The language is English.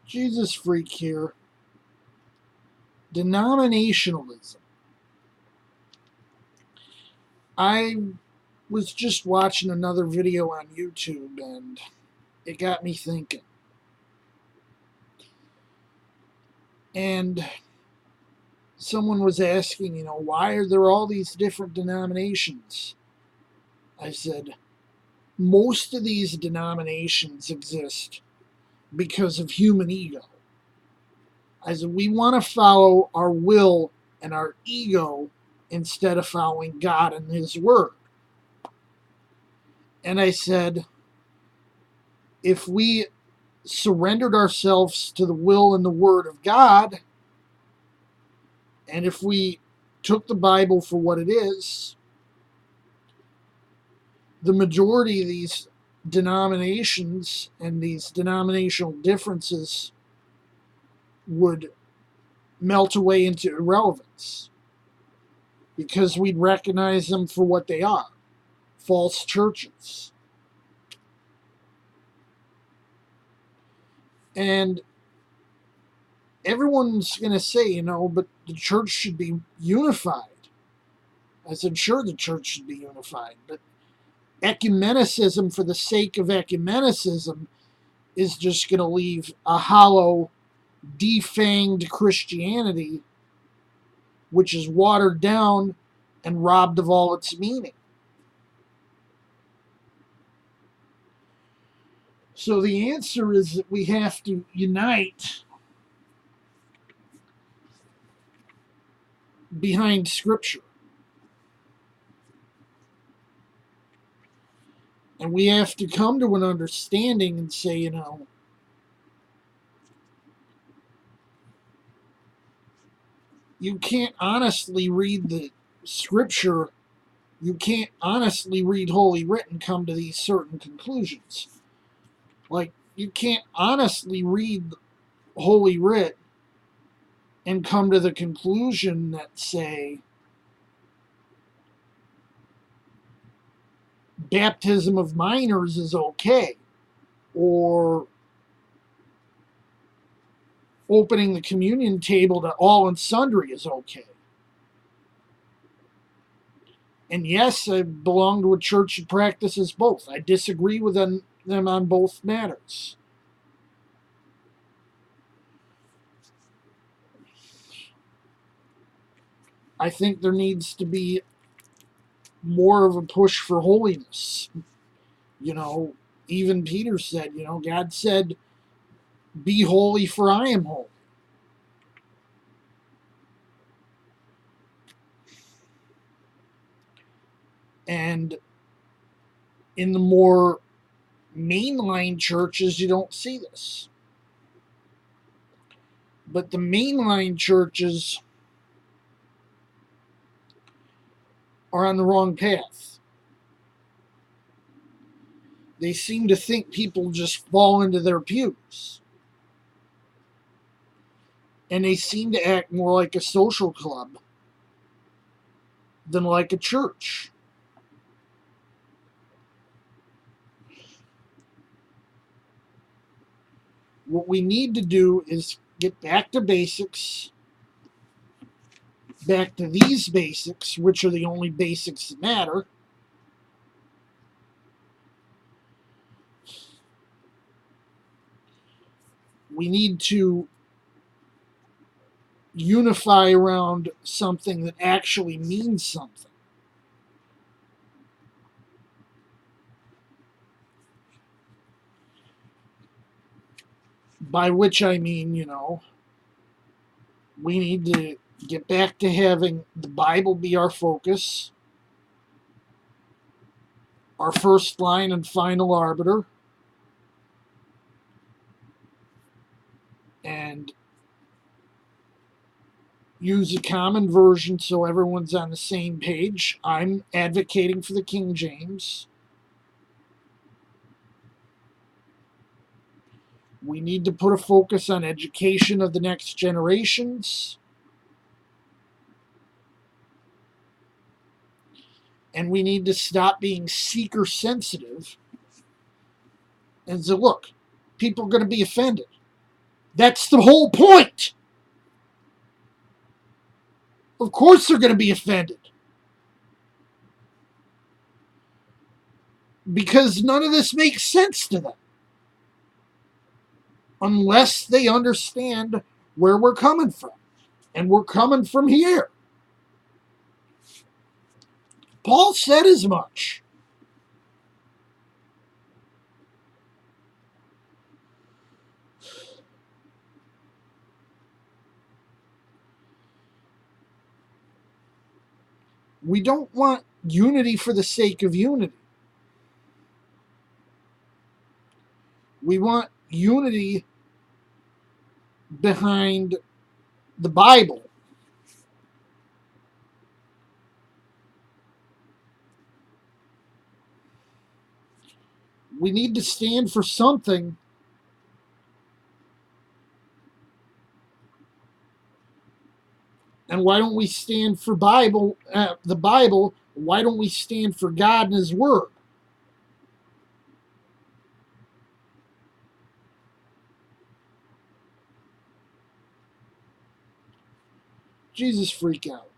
Jesus freak here. Denominationalism. I was just watching another video on YouTube and it got me thinking. And someone was asking, why are there all these different denominations? I said, most of these denominations exist because of human ego. I said, we want to follow our will and our ego instead of following God and His Word. And I said, if we surrendered ourselves to the will and the Word of God, and if we took the Bible for what it is, the majority of these denominations and these denominational differences would melt away into irrelevance because we'd recognize them for what they are, false churches. And everyone's going to say, but the church should be unified. I said, sure, the church should be unified, but ecumenicism for the sake of ecumenicism is just going to leave a hollow, defanged Christianity, which is watered down and robbed of all its meaning. So the answer is that we have to unite behind Scripture. And we have to come to an understanding and say, you can't honestly read the Scripture, you can't honestly read Holy Writ and come to these certain conclusions. Like, you can't honestly read Holy Writ and come to the conclusion that, say, baptism of minors is okay, or opening the communion table to all and sundry is okay. And yes, I belong to a church that practices both. I disagree with them on both matters. I think there needs to be more of a push for holiness. Even Peter said, God said, be holy for I am holy. And in the more mainline churches, you don't see this. But the mainline churches are on the wrong path. They seem to think people just fall into their pews. And they seem to act more like a social club than like a church. What we need to do is get back to basics, back to these basics, which are the only basics that matter. We need to unify around something that actually means something. By which I mean, we need to get back to having the Bible be our focus, our first line and final arbiter, and use a common version so everyone's on the same page. I'm advocating for the King James. We need to put a focus on education of the next generations. And we need to stop being seeker sensitive and say, look, people are going to be offended. That's the whole point. Of course they're going to be offended. Because none of this makes sense to them. Unless they understand where we're coming from. And we're coming from here. Paul said as much. We don't want unity for the sake of unity. We want unity behind the Bible. We need to stand for something. And why don't we stand for the Bible? Why don't we stand for God and His Word? Jesus freak out.